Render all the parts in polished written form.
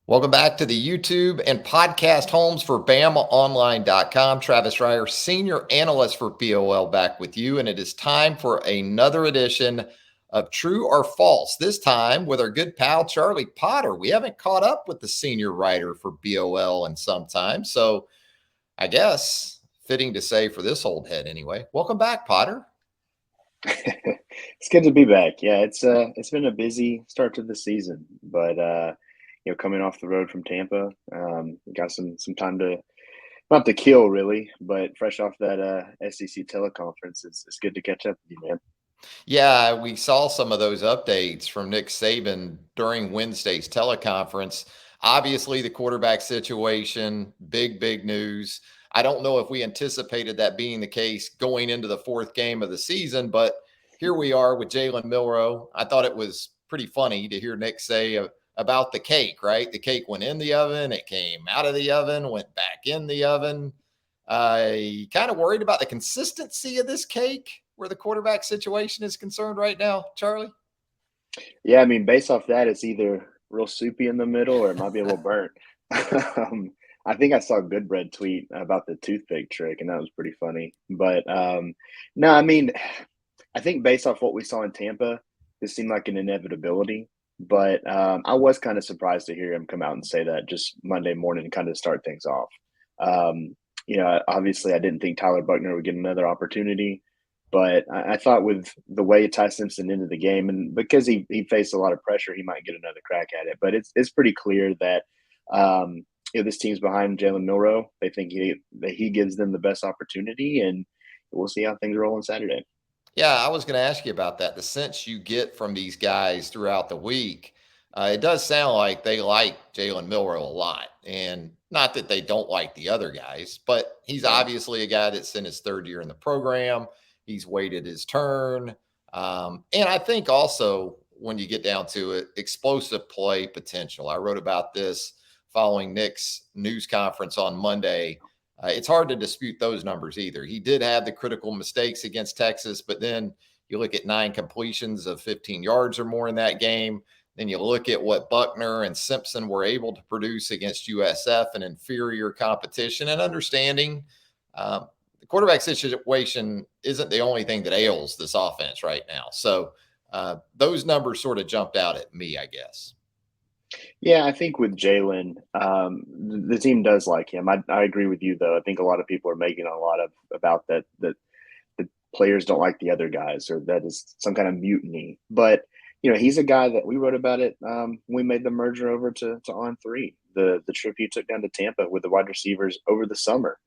Welcome back to the YouTube and podcast homes for BamaOnline.com. Travis Reier, Senior Analyst for BOL, back with you. And it is time for another edition of True or False, this time with our good pal, Charlie Potter. We haven't caught up with the senior writer for BOL in some time. So I guess fitting to say for this old head anyway. Welcome back, Potter. It's good to be back. Yeah, it's been a busy start to the season, but coming off the road from Tampa, got some time to not to kill really, but fresh off that SEC teleconference, it's good to catch up with you, man. Yeah, we saw some of those updates from Nick Saban during Wednesday's teleconference. Obviously, the quarterback situation, big news. I don't know if we anticipated that being the case going into the fourth game of the season, but here we are with Jalen Milroe. I thought it was pretty funny to hear Nick say about the cake, right? The cake went in the oven, it came out of the oven, went back in the oven. Kind of worried about the consistency of this cake where the quarterback situation is concerned right now, Charlie? Yeah, I mean, based off that, it's either real soupy in the middle or it might be a little burnt. um, I think I saw Goodbread tweet about the toothpick trick, and that was pretty funny. But no, I mean, I think based off what we saw in Tampa, this seemed like an inevitability. But I was kind of surprised to hear him come out and say that just Monday morning and kind of start things off. Obviously, I didn't think Tyler Buckner would get another opportunity, but I thought with the way Ty Simpson ended the game, and because he faced a lot of pressure, he might get another crack at it. But it's pretty clear that this team's behind Jalen Milroe. They think that he gives them the best opportunity, and we'll see how things roll on Saturday. Yeah, I was going to ask you about that. The sense you get from these guys throughout the week, it does sound like they like Jalen Milroe a lot. And not that they don't like the other guys, but he's Right. obviously a guy that's in his third year in the program. He's waited his turn. And I think also, when you get down to it, explosive play potential. I wrote about this following Nick's news conference on Monday. It's hard to dispute those numbers either. He did have the critical mistakes against Texas, but then you look at 9 completions of 15 yards or more in that game. Then you look at what Buckner and Simpson were able to produce against USF, an inferior competition, and understanding the quarterback situation isn't the only thing that ails this offense right now. So those numbers sort of jumped out at me, I guess. Yeah, I think with Jalen, the team does like him. I agree with you though. I think a lot of people are making a lot of about that the players don't like the other guys or that is some kind of mutiny. But he's a guy that we wrote about it when we made the merger over to On3, the trip he took down to Tampa with the wide receivers over the summer.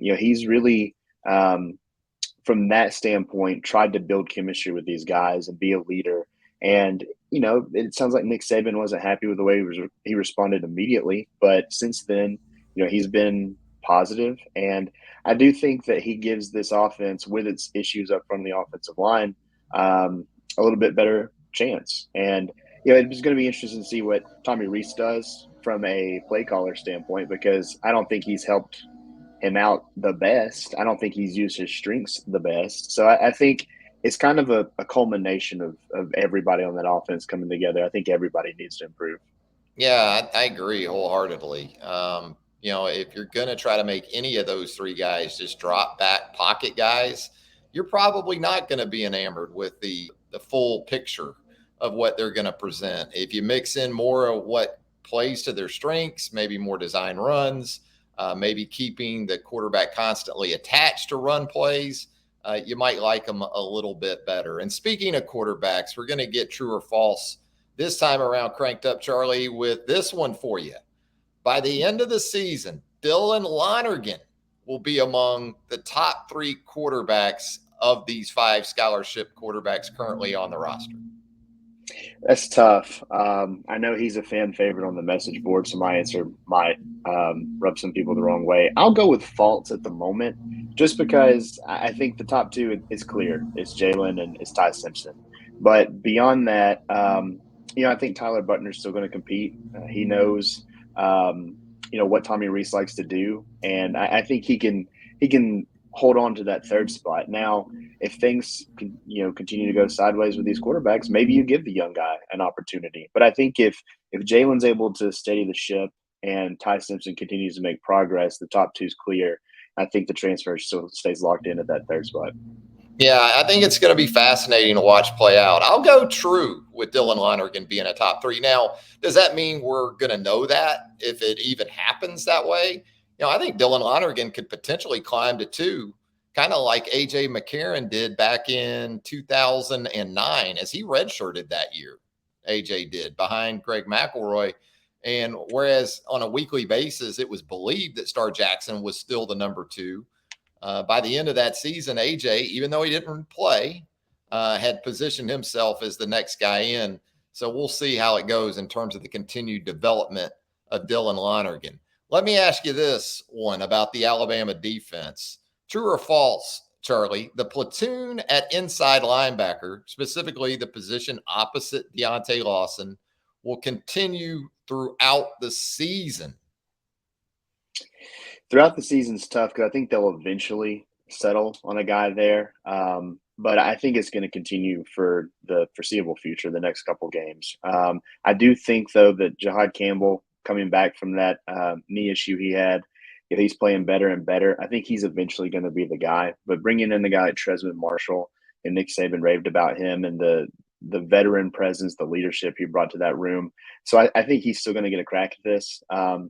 He's really from that standpoint tried to build chemistry with these guys and be a leader. And it sounds like Nick Saban wasn't happy with the way he responded immediately, but since then, he's been positive, and I do think that he gives this offense, with its issues up from the offensive line, a little bit better chance. And it's going to be interesting to see what Tommy Reese does from a play caller standpoint, because I don't think he's helped him out the best. I don't think he's used his strengths the best. So I think it's kind of a culmination of everybody on that offense coming together. I think everybody needs to improve. Yeah, I agree wholeheartedly. If you're going to try to make any of those three guys just drop back pocket guys, you're probably not going to be enamored with the full picture of what they're going to present. If you mix in more of what plays to their strengths, maybe more design runs, maybe keeping the quarterback constantly attached to run plays, you might like them a little bit better. And speaking of quarterbacks, we're going to get true or false this time around cranked up, Charlie, with this one for you. By the end of the season, Dylan Lonergan will be among the top 3 quarterbacks of these 5 scholarship quarterbacks currently on the roster. That's tough. I know he's a fan favorite on the message board, so my answer might rub some people the wrong way. I'll go with false at the moment, just because I think the top two is clear. It's Jalen and it's Ty Simpson. But beyond that, I think Tyler Buckner's still going to compete. He knows, what Tommy Reese likes to do, and I think he can hold on to that third spot. Now, if things continue to go sideways with these quarterbacks, maybe you give the young guy an opportunity. But I think if Jalen's able to steady the ship and Ty Simpson continues to make progress, the top two's clear. I think the transfer still stays locked in at that third spot. Yeah, I think it's going to be fascinating to watch play out. I'll go true with Dylan Lonergan being a top three. Now, does that mean we're going to know that if it even happens that way? I think Dylan Lonergan could potentially climb to two, kind of like AJ McCarron did back in 2009 as he redshirted that year. AJ did behind Greg McElroy. And whereas on a weekly basis, it was believed that Star Jackson was still the number two. By the end of that season, AJ, even though he didn't play, had positioned himself as the next guy in. So we'll see how it goes in terms of the continued development of Dylan Lonergan. Let me ask you this one about the Alabama defense. True or false, Charlie? The platoon at inside linebacker, specifically the position opposite Deontay Lawson, will continue throughout the season. Throughout the season's tough because I think they'll eventually settle on a guy there. But I think it's going to continue for the foreseeable future, the next couple games. I do think, though, that Jahad Campbell, coming back from that knee issue he had, if he's playing better and better, I think he's eventually going to be the guy. But bringing in the guy like Tresman Marshall, and Nick Saban raved about him and the veteran presence, the leadership he brought to that room. So I think he's still going to get a crack at this.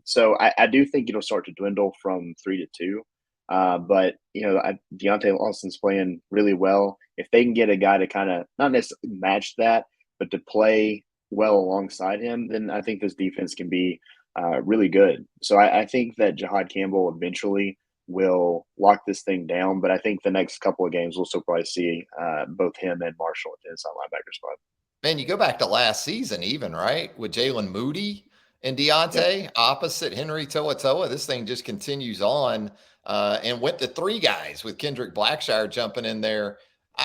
So I do think it'll start to dwindle from 3 to 2. But Deontay Lawson's playing really well. If they can get a guy to kind of not necessarily match that, but to play well alongside him, then I think this defense can be really good. So I think that Jahad Campbell eventually will lock this thing down. But I think the next couple of games we'll still probably see both him and Marshall at the inside linebacker spot. Man, you go back to last season, even, right? With Jalen Moody and Deontay opposite Henry To'oTo'o. This thing just continues on and went to three guys with Kendrick Blackshire jumping in there.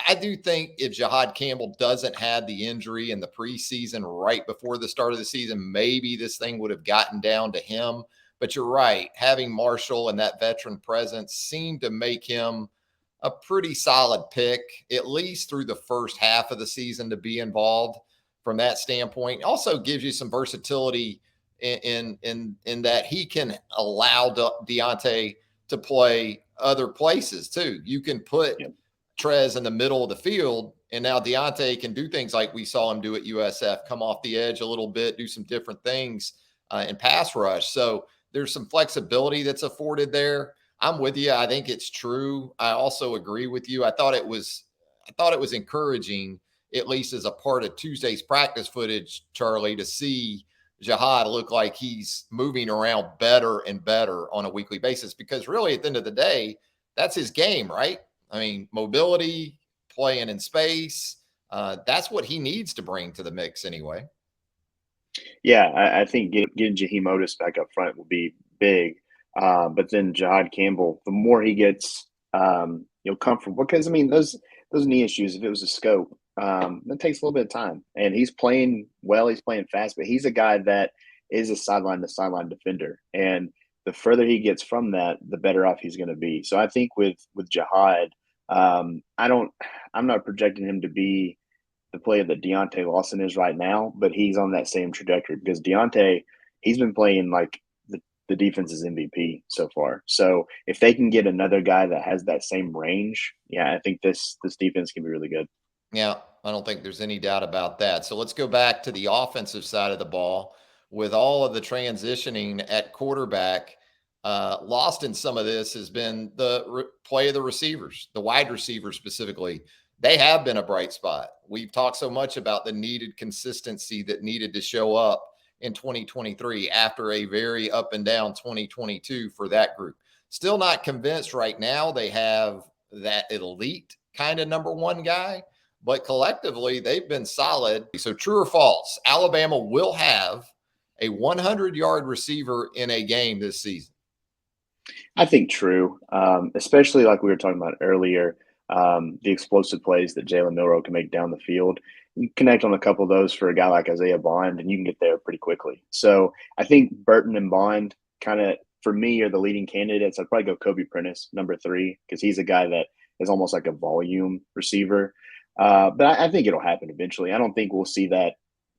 I do think if Jahad Campbell doesn't have the injury in the preseason right before the start of the season, maybe this thing would have gotten down to him. But you're right. Having Marshall and that veteran presence seemed to make him a pretty solid pick, at least through the first half of the season, to be involved from that standpoint. Also gives you some versatility in that he can allow Deontay to play other places too. You can put Trez in the middle of the field, and now Deontay can do things like we saw him do at USF, come off the edge a little bit, do some different things in pass rush. So there's some flexibility that's afforded there. I'm with you. I think it's true. I also agree with you. I thought it was encouraging, at least as a part of Tuesday's practice footage, Charlie, to see Jahad look like he's moving around better and better on a weekly basis, because really at the end of the day, that's his game, right? I mean, mobility, playing in space, that's what he needs to bring to the mix anyway. Yeah, I think getting Jaheim Otis back up front will be big. But then Jahad Campbell, the more he gets, comfortable, because I mean those knee issues, if it was a scope, that takes a little bit of time. And he's playing well, he's playing fast, but he's a guy that is a sideline to sideline defender. And the further he gets from that, the better off he's going to be. So I think with Jahad, I'm not projecting him to be the player that Deontay Lawson is right now, but he's on that same trajectory because Deontay, he's been playing like the defense's MVP so far. So if they can get another guy that has that same range, I think this defense can be really good. Yeah, I don't think there's any doubt about that. So let's go back to the offensive side of the ball. With all of the transitioning at quarterback, lost in some of this has been the play of the receivers, the wide receivers specifically. They have been a bright spot. We've talked so much about the needed consistency that needed to show up in 2023 after a very up and down 2022 for that group. Still not convinced right now they have that elite kind of number one guy, but collectively they've been solid. So true or false, Alabama will have a 100-yard receiver in a game this season? I think true, especially like we were talking about earlier, the explosive plays that Jalen Milroe can make down the field. You connect on a couple of those for a guy like Isaiah Bond, and you can get there pretty quickly. So I think Burton and Bond kind of for me are the leading candidates, I'd probably go Kobe Prentice, number 3, because he's a guy that is almost like a volume receiver. But I think it'll happen eventually. I don't think we'll see that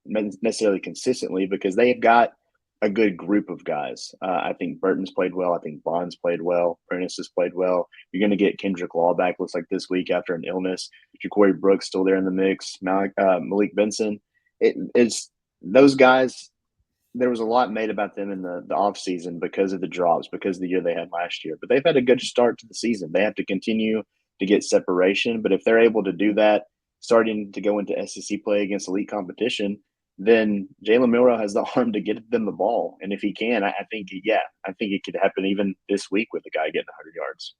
necessarily consistently because they've got a good group of guys. I think Burton's played well. I think Bond's played well. Prentice has played well. You're going to get Kendrick Law back, looks like this week after an illness. Ja'Cory Brooks still there in the mix. Malik Benson. It's those guys. There was a lot made about them in the offseason because of the drops, because of the year they had last year. But they've had a good start to the season. They have to continue to get separation. But if they're able to do that, starting to go into SEC play against elite competition, then Jalen Milroe has the arm to get them the ball. And if he can, I think it could happen even this week with the guy getting 100 yards.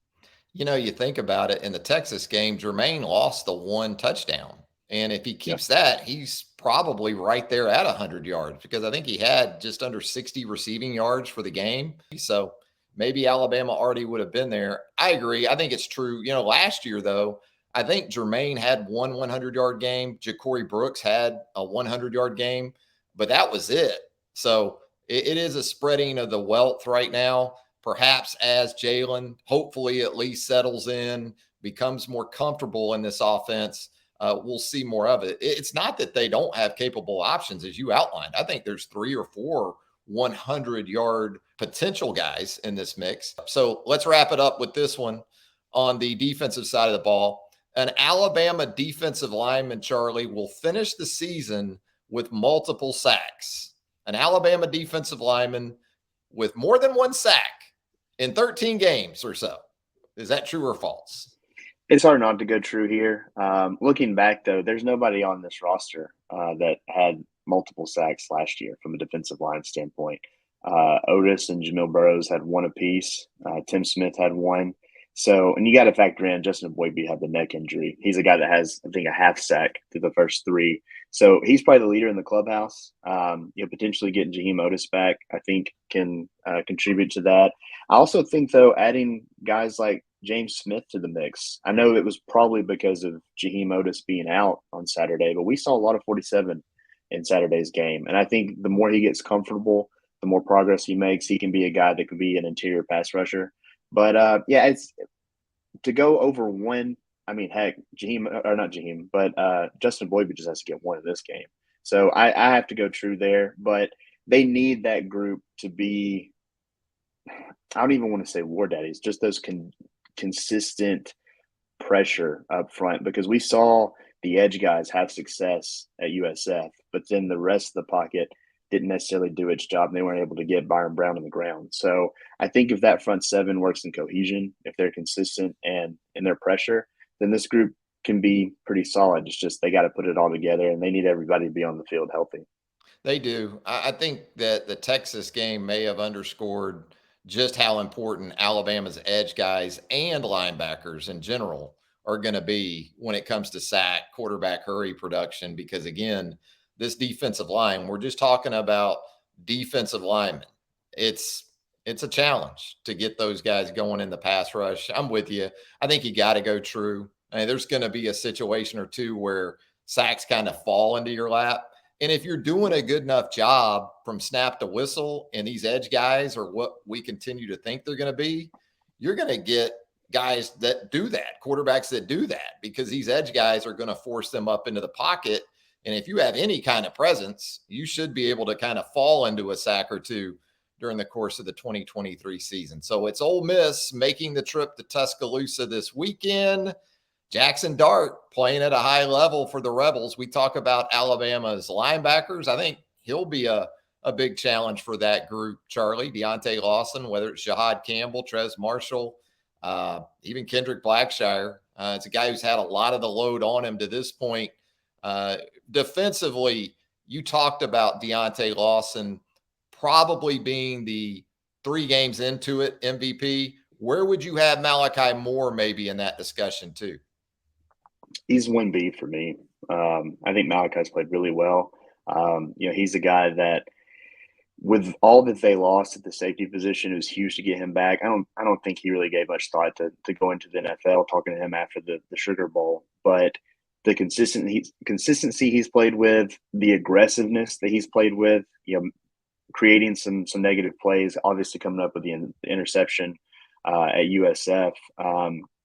You think about it, in the Texas game, Jermaine lost the 1 touchdown. And if he keeps that, he's probably right there at 100 yards because I think he had just under 60 receiving yards for the game. So maybe Alabama already would have been there. I agree. I think it's true. Last year, though, I think Jermaine had 100-yard game. Ja'Cory Brooks had a 100-yard game, but that was it. So it is a spreading of the wealth right now. Perhaps as Jalen hopefully at least settles in, becomes more comfortable in this offense, we'll see more of it. It's not that they don't have capable options, as you outlined. I think there's 3 or 4 100-yard potential guys in this mix. So let's wrap it up with this one on the defensive side of the ball. An Alabama defensive lineman, Charlie, will finish the season with multiple sacks. An Alabama defensive lineman with more than 1 sack in 13 games or so. Is that true or false? It's hard not to go true here. Looking back, though, there's nobody on this roster that had multiple sacks last year from a defensive line standpoint. Otis and Jamil Burrows had 1 apiece. Tim Smith had 1. So, and you got to factor in Justin Boybe had the neck injury. He's a guy that has, I think, a half sack through the first 3. So he's probably the leader in the clubhouse. Potentially getting Jaheim Otis back, I think, can contribute to that. I also think, though, adding guys like James Smith to the mix. I know it was probably because of Jaheim Otis being out on Saturday, but we saw a lot of 47 in Saturday's game. And I think the more he gets comfortable, the more progress he makes, he can be a guy that could be an interior pass rusher. But it's to go over 1. I mean, heck, Justin Boybe just has to get 1 in this game. So I have to go true there. But they need that group to be, I don't even want to say war daddies, just those consistent pressure up front, because we saw the edge guys have success at USF, but then the rest of the pocket didn't necessarily do its job, and they weren't able to get Byron Brown on the ground. So I think if that front 7 works in cohesion, if they're consistent and in their pressure, then this group can be pretty solid. It's just they got to put it all together, and they need everybody to be on the field healthy. They do. I think that the Texas game may have underscored just how important Alabama's edge guys and linebackers in general are going to be when it comes to sack, quarterback hurry production, because, again, this defensive line, we're just talking about defensive linemen. It's a challenge to get those guys going in the pass rush. I'm with you. I think you got to go true. I mean, there's going to be a situation or two where sacks kind of fall into your lap. And if you're doing a good enough job from snap to whistle, and these edge guys are what we continue to think they're going to be, you're going to get guys that do that, quarterbacks that do that, because these edge guys are going to force them up into the pocket. And if you have any kind of presence, you should be able to kind of fall into a sack or 2 during the course of the 2023 season. So it's Ole Miss making the trip to Tuscaloosa this weekend. Jackson Dart playing at a high level for the Rebels. We talk about Alabama's linebackers. I think he'll be a big challenge for that group, Charlie. Deontay Lawson, whether it's Shahad Campbell, Trez Marshall, even Kendrick Blackshire. It's a guy who's had a lot of the load on him to this point. Defensively, you talked about Deontay Lawson probably being the 3 games into it MVP. Where would you have Malachi Moore maybe in that discussion too? He's 1B for me. I think Malachi's played really well. He's a guy that, with all that they lost at the safety position, it was huge to get him back. I don't think he really gave much thought to go into the NFL. Talking to him after the Sugar Bowl, but the consistency he's played with, the aggressiveness that he's played with, creating some negative plays. Obviously, coming up with the interception at USF.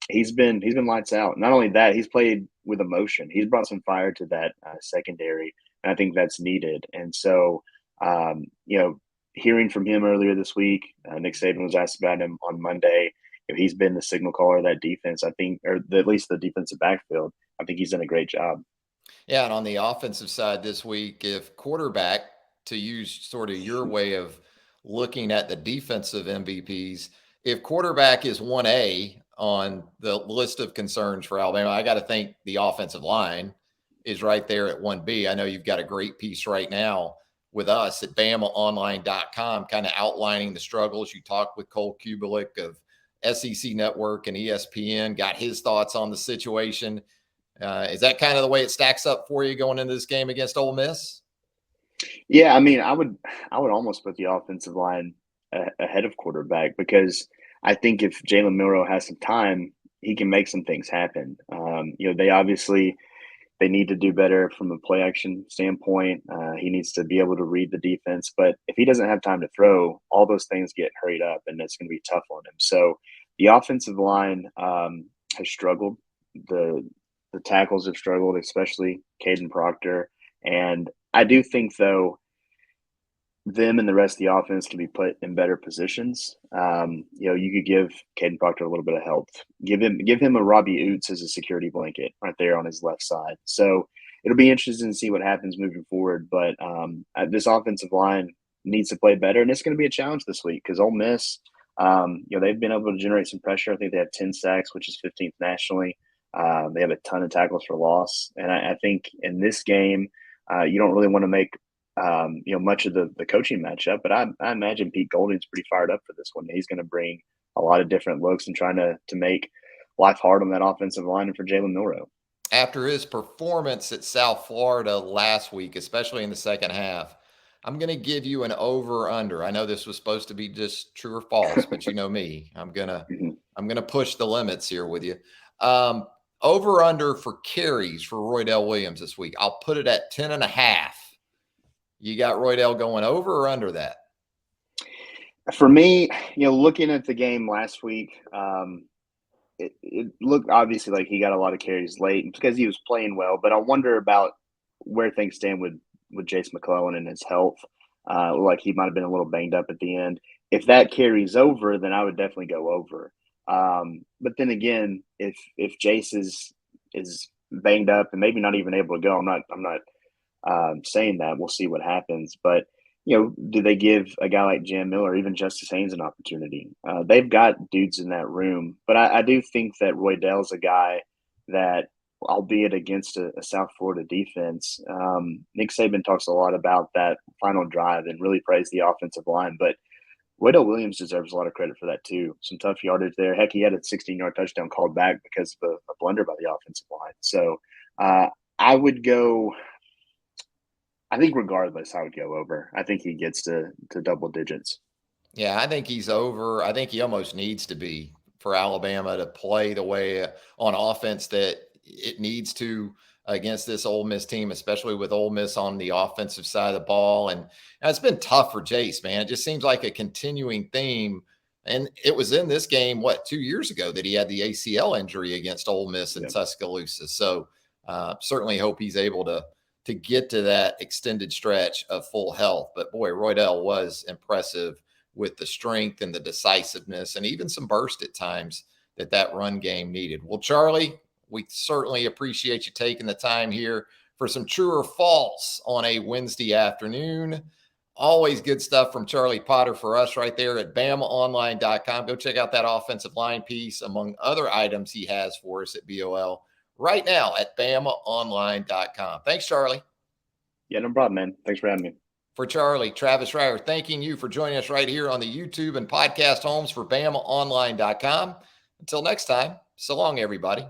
He's been lights out. Not only that, he's played with emotion. He's brought some fire to that secondary, and I think that's needed. And so, hearing from him earlier this week, Nick Saban was asked about him on Monday. He's been the signal caller of that defense, I think, or at least the defensive backfield. I think he's done a great job. Yeah, and on the offensive side this week, if quarterback, to use sort of your way of looking at the defensive MVPs, if quarterback is 1A on the list of concerns for Alabama, I got to think the offensive line is right there at 1B. I know you've got a great piece right now with us at BamaOnline.com, kind of outlining the struggles. You talked with Cole Kubelik of SEC Network and ESPN, got his thoughts on the situation. Is that kind of the way it stacks up for you going into this game against Ole Miss? Yeah, I mean, I would almost put the offensive line ahead of quarterback, because I think if Jalen Milroe has some time, he can make some things happen. They need to do better from a play action standpoint. He needs to be able to read the defense, but if he doesn't have time to throw, all those things get hurried up, and it's going to be tough on him. So the offensive line has struggled. The tackles have struggled, especially Caden Proctor. And I do think, though, them and the rest of the offense can be put in better positions. You could give Caden Proctor a little bit of help. Give him a Robbie Oots as a security blanket right there on his left side. So it'll be interesting to see what happens moving forward. But this offensive line needs to play better, and it's going to be a challenge this week because Ole Miss, they've been able to generate some pressure. I think they have 10 sacks, which is 15th nationally. They have a ton of tackles for loss, and I think in this game, you don't really want to make much of the coaching matchup, but I imagine Pete Golding's pretty fired up for this one. He's going to bring a lot of different looks and trying to make life hard on that offensive line and for Jalen Milroe. After his performance at South Florida last week, especially in the second half, I'm going to give you an over/under. I know this was supposed to be just true or false, but you know me, I'm gonna push the limits here with you. Over/under for carries for Roydell Williams this week. I'll put it at 10.5. You got Roydell going over or under that? For me, looking at the game last week, it looked obviously like he got a lot of carries late because he was playing well. But I wonder about where things stand with Jace McClellan and his health. Like he might have been a little banged up at the end. If that carries over, then I would definitely go over. But then again, if Jace is banged up and maybe not even able to go, I'm not saying that. We'll see what happens. But do they give a guy like Jam Miller or even Justice Haynes an opportunity? They've got dudes in that room, but I do think that Roydell's a guy that, albeit against a South Florida defense, Nick Saban talks a lot about that final drive and really praised the offensive line, but Roydell Williams deserves a lot of credit for that too. Some tough yardage there. Heck, he had a 16-yard touchdown called back because of a blunder by the offensive line. So I would go – I think regardless, I would go over. I think he gets to double digits. Yeah, I think he's over. I think he almost needs to be for Alabama to play the way on offense that it needs to against this Ole Miss team, especially with Ole Miss on the offensive side of the ball. And it's been tough for Jace, man. It just seems like a continuing theme. And it was in this game, 2 years ago that he had the ACL injury against Ole Miss in Tuscaloosa. So certainly hope he's able to get to that extended stretch of full health. But boy, Roydell was impressive with the strength and the decisiveness and even some burst at times that run game needed. Well, Charlie, we certainly appreciate you taking the time here for some true or false on a Wednesday afternoon. Always good stuff from Charlie Potter for us right there at BamaOnline.com. Go check out that offensive line piece among other items he has for us at BOL right now at BamaOnline.com. Thanks, Charlie. Yeah, no problem, man. Thanks for having me. For Charlie, Travis Reier, thanking you for joining us right here on the YouTube and podcast homes for BamaOnline.com. Until next time, so long, everybody.